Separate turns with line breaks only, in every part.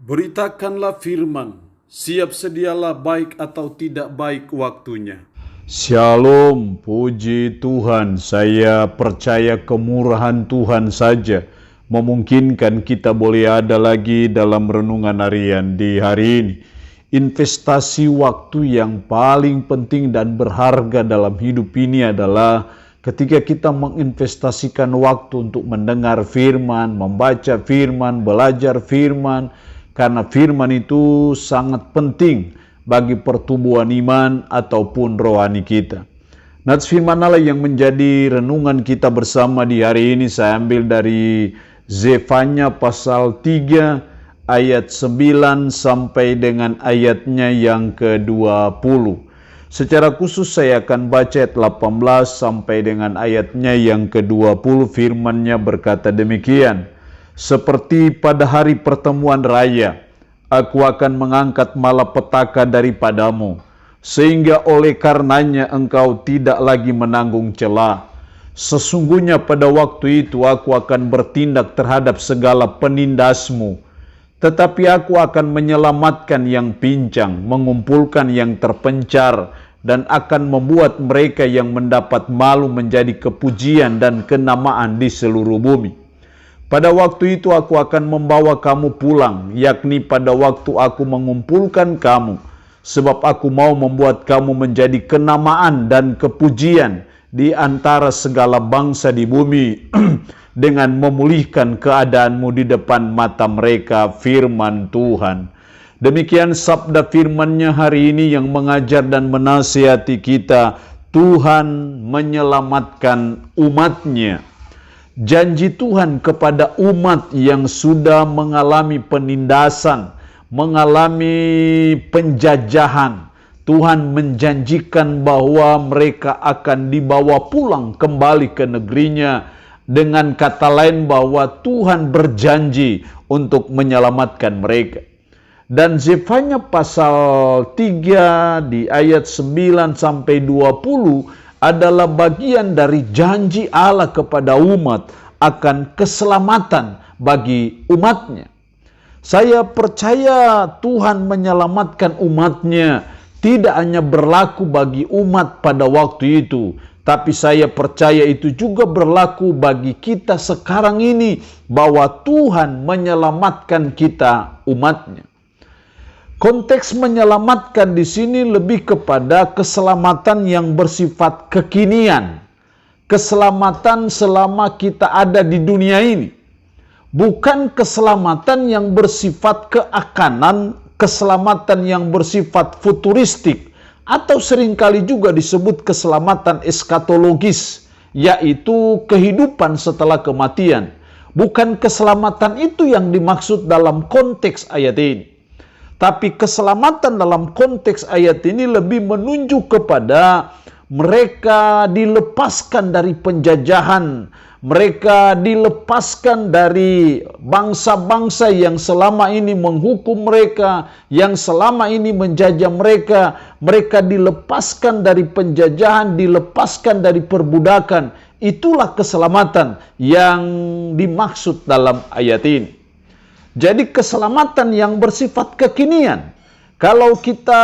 Beritakanlah firman, siap sedialah baik atau tidak baik waktunya.
Shalom, puji Tuhan. Saya percaya kemurahan Tuhan saja memungkinkan kita boleh ada lagi dalam renungan harian di hari ini. Investasi waktu yang paling penting dan berharga dalam hidup ini adalah ketika kita menginvestasikan waktu untuk mendengar firman, membaca firman, belajar firman, karena firman itu sangat penting bagi pertumbuhan iman ataupun rohani kita. Nats firman Allah yang menjadi renungan kita bersama di hari ini saya ambil dari Zefanya pasal 3 ayat 9 sampai dengan ayatnya yang ke-20. Secara khusus saya akan baca ayat 18 sampai dengan ayatnya yang ke-20. Firman-Nya berkata demikian. Seperti pada hari pertemuan raya, aku akan mengangkat malapetaka daripadamu, sehingga oleh karenanya engkau tidak lagi menanggung celah. Sesungguhnya pada waktu itu aku akan bertindak terhadap segala penindasmu, tetapi aku akan menyelamatkan yang pincang, mengumpulkan yang terpencar, dan akan membuat mereka yang mendapat malu menjadi kepujian dan kenamaan di seluruh bumi. Pada waktu itu aku akan membawa kamu pulang, yakni pada waktu aku mengumpulkan kamu, sebab aku mau membuat kamu menjadi kenamaan dan kepujian di antara segala bangsa di bumi dengan memulihkan keadaanmu di depan mata mereka, firman Tuhan. Demikian sabda firman-Nya hari ini yang mengajar dan menasihati kita. Tuhan menyelamatkan umat-Nya. Janji Tuhan kepada umat yang sudah mengalami penindasan, mengalami penjajahan. Tuhan menjanjikan bahwa mereka akan dibawa pulang kembali ke negerinya. Dengan kata lain bahwa Tuhan berjanji untuk menyelamatkan mereka. Dan Zefanya pasal 3 di ayat 9 sampai 20 adalah bagian dari janji Allah kepada umat akan keselamatan bagi umatnya. Saya percaya Tuhan menyelamatkan umatnya tidak hanya berlaku bagi umat pada waktu itu, tapi saya percaya itu juga berlaku bagi kita sekarang ini, bahwa Tuhan menyelamatkan kita umatnya. Konteks menyelamatkan di sini lebih kepada keselamatan yang bersifat kekinian. Keselamatan selama kita ada di dunia ini. Bukan keselamatan yang bersifat keakanan, keselamatan yang bersifat futuristik, atau seringkali juga disebut keselamatan eskatologis, yaitu kehidupan setelah kematian. Bukan keselamatan itu yang dimaksud dalam konteks ayat ini. Tapi keselamatan dalam konteks ayat ini lebih menunjuk kepada mereka dilepaskan dari penjajahan, mereka dilepaskan dari bangsa-bangsa yang selama ini menghukum mereka, yang selama ini menjajah mereka. Mereka dilepaskan dari penjajahan, dilepaskan dari perbudakan. Itulah keselamatan yang dimaksud dalam ayat ini. Jadi keselamatan yang bersifat kekinian. Kalau kita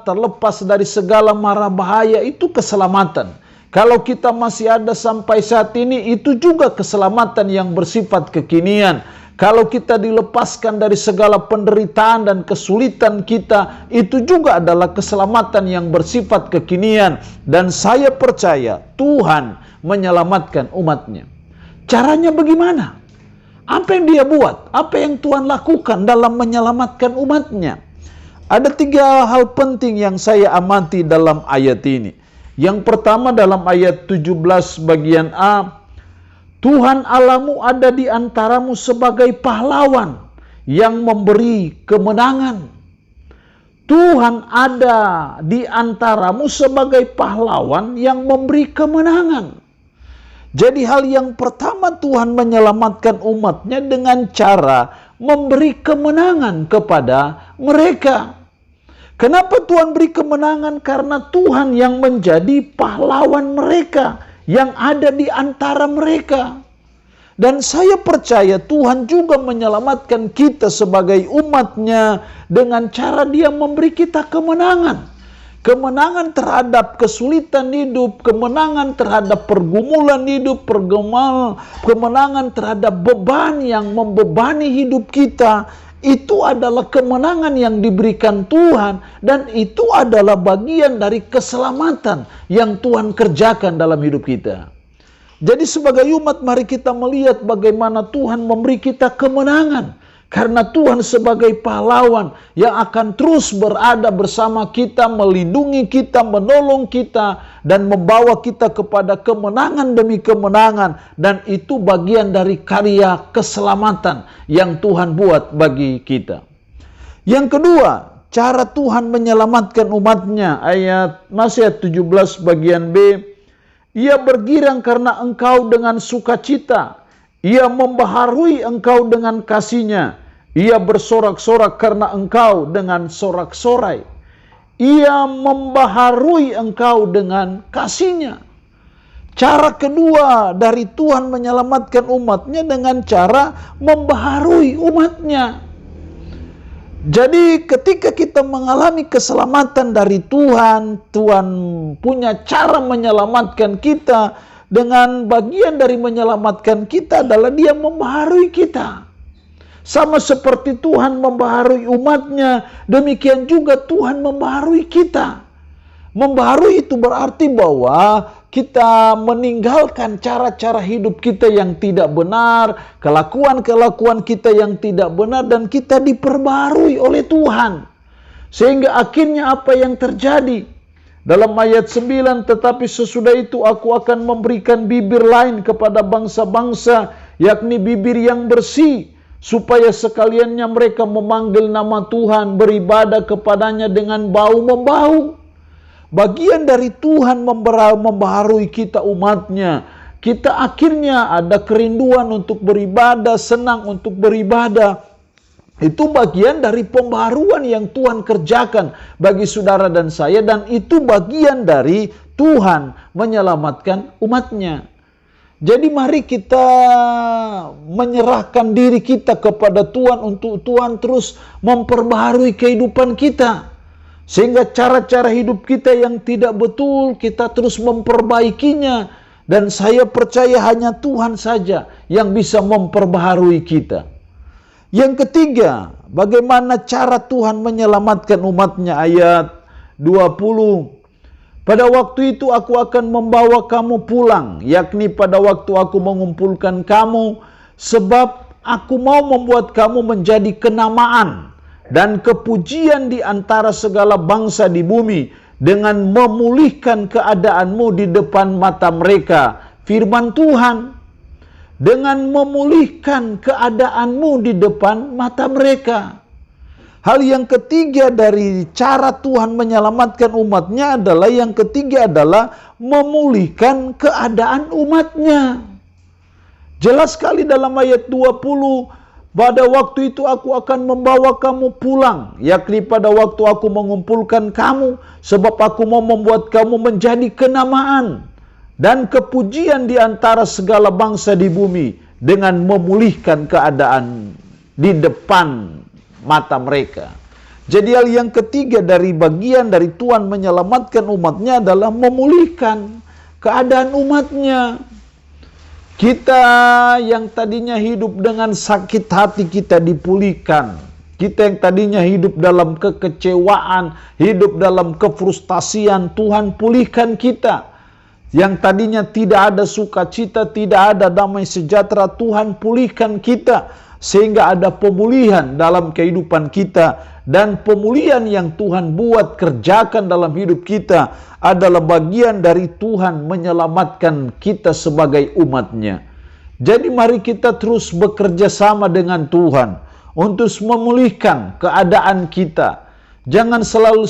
terlepas dari segala mara bahaya, itu keselamatan. Kalau kita masih ada sampai saat ini, itu juga keselamatan yang bersifat kekinian. Kalau kita dilepaskan dari segala penderitaan dan kesulitan kita, itu juga adalah keselamatan yang bersifat kekinian. Dan saya percaya Tuhan menyelamatkan umatnya. Caranya bagaimana? Apa yang dia buat? Apa yang Tuhan lakukan dalam menyelamatkan umatnya? Ada 3 hal penting yang saya amati dalam ayat ini. Yang pertama dalam ayat 17 bagian A, Tuhan Allahmu ada di antaramu sebagai pahlawan yang memberi kemenangan. Tuhan ada di antaramu sebagai pahlawan yang memberi kemenangan. Jadi hal yang pertama, Tuhan menyelamatkan umatnya dengan cara memberi kemenangan kepada mereka. Kenapa Tuhan beri kemenangan? Karena Tuhan yang menjadi pahlawan mereka, yang ada di antara mereka. Dan saya percaya Tuhan juga menyelamatkan kita sebagai umatnya dengan cara Dia memberi kita kemenangan. Kemenangan terhadap kesulitan hidup, kemenangan terhadap pergumulan hidup, kemenangan terhadap beban yang membebani hidup kita. Itu adalah kemenangan yang diberikan Tuhan, dan itu adalah bagian dari keselamatan yang Tuhan kerjakan dalam hidup kita. Jadi sebagai umat, mari kita melihat bagaimana Tuhan memberi kita kemenangan. Karena Tuhan sebagai pahlawan yang akan terus berada bersama kita, melindungi kita, menolong kita, dan membawa kita kepada kemenangan demi kemenangan. Dan itu bagian dari karya keselamatan yang Tuhan buat bagi kita. Yang kedua, cara Tuhan menyelamatkan umatnya. Masih ayat 17 bagian B. Ia bergirang karena engkau dengan sukacita. Ia membaharui engkau dengan kasih-Nya. Ia bersorak-sorak karena engkau dengan sorak-sorai. Ia membaharui engkau dengan kasih-Nya. Cara kedua dari Tuhan menyelamatkan umatnya dengan cara membaharui umatnya. Jadi ketika kita mengalami keselamatan dari Tuhan, Tuhan punya cara menyelamatkan kita. Dengan bagian dari menyelamatkan kita adalah Dia membaharui kita. Sama seperti Tuhan membaharui umatnya, demikian juga Tuhan membaharui kita. Membaharui itu berarti bahwa kita meninggalkan cara-cara hidup kita yang tidak benar, kelakuan-kelakuan kita yang tidak benar, dan kita diperbarui oleh Tuhan. Sehingga akhirnya apa yang terjadi? Dalam ayat 9, tetapi sesudah itu aku akan memberikan bibir lain kepada bangsa-bangsa, yakni bibir yang bersih, supaya sekaliannya mereka memanggil nama Tuhan, beribadah kepadanya dengan bau-membau. Bagian dari Tuhan membaharui kita umatnya. Kita akhirnya ada kerinduan untuk beribadah, senang untuk beribadah. Itu bagian dari pembaharuan yang Tuhan kerjakan bagi saudara dan saya. Dan itu bagian dari Tuhan menyelamatkan umatnya. Jadi mari kita menyerahkan diri kita kepada Tuhan untuk Tuhan terus memperbaharui kehidupan kita. Sehingga cara-cara hidup kita yang tidak betul, kita terus memperbaikinya. Dan saya percaya hanya Tuhan saja yang bisa memperbaharui kita. Yang ketiga, bagaimana cara Tuhan menyelamatkan umatnya. Ayat 20. Pada waktu itu aku akan membawa kamu pulang, yakni pada waktu aku mengumpulkan kamu, sebab aku mau membuat kamu menjadi kenamaan dan kepujian di antara segala bangsa di bumi, dengan memulihkan keadaanmu di depan mata mereka. Firman Tuhan, dengan memulihkan keadaanmu di depan mata mereka. Hal yang ketiga dari cara Tuhan menyelamatkan umatnya adalah, yang ketiga adalah memulihkan keadaan umatnya. Jelas sekali dalam ayat 20, pada waktu itu aku akan membawa kamu pulang, yakni pada waktu aku mengumpulkan kamu, sebab aku mau membuat kamu menjadi kenamaan dan kepujian di antara segala bangsa di bumi, dengan memulihkan keadaan di depan mata mereka. Jadi hal yang ketiga dari bagian dari Tuhan menyelamatkan umatnya adalah memulihkan keadaan umatnya. Kita yang tadinya hidup dengan sakit hati, kita dipulihkan. Kita yang tadinya hidup dalam kekecewaan, hidup dalam kefrustasian, Tuhan pulihkan kita. Yang tadinya tidak ada sukacita, tidak ada damai sejahtera, Tuhan pulihkan kita. Sehingga ada pemulihan dalam kehidupan kita. Dan pemulihan yang Tuhan buat kerjakan dalam hidup kita adalah bagian dari Tuhan menyelamatkan kita sebagai umatnya. Jadi mari kita terus bekerja sama dengan Tuhan untuk memulihkan keadaan kita. Jangan selalu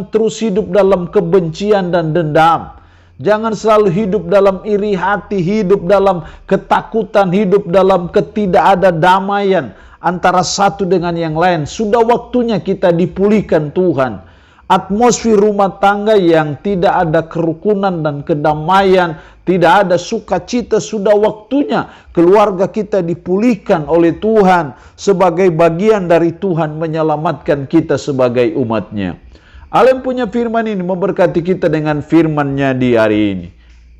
terus hidup dalam kebencian dan dendam. Jangan selalu hidup dalam iri hati, hidup dalam ketakutan, hidup dalam ketidakada damaian antara satu dengan yang lain. Sudah waktunya kita dipulihkan Tuhan. Atmosfer rumah tangga yang tidak ada kerukunan dan kedamaian, tidak ada sukacita, sudah waktunya keluarga kita dipulihkan oleh Tuhan sebagai bagian dari Tuhan menyelamatkan kita sebagai umatnya. Allah yang punya firman ini memberkati kita dengan firman-Nya di hari ini.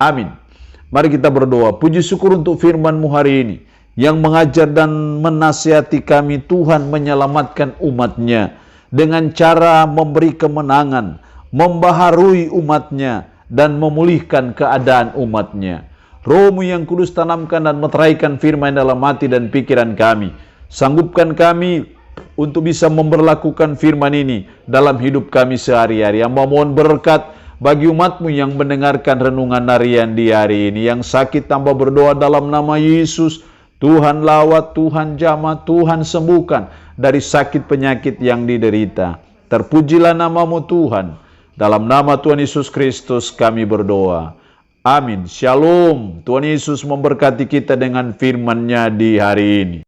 Amin. Mari kita berdoa. Puji syukur untuk firman-Mu hari ini yang mengajar dan menasihati kami. Tuhan menyelamatkan umatnya dengan cara memberi kemenangan, membaharui umatnya, dan memulihkan keadaan umatnya. Roh-Mu yang kudus tanamkan dan meteraikan firman dalam hati dan pikiran kami. Sanggupkan kami untuk bisa memberlakukan firman ini dalam hidup kami sehari-hari. Hamba mohon berkat bagi umat-Mu yang mendengarkan renungan harian di hari ini. Yang sakit hamba berdoa dalam nama Yesus. Tuhan lawat, Tuhan jamah, Tuhan sembuhkan dari sakit penyakit yang diderita. Terpujilah nama-Mu Tuhan. Dalam nama Tuhan Yesus Kristus kami berdoa. Amin. Shalom. Tuhan Yesus memberkati kita dengan firman-Nya di hari ini.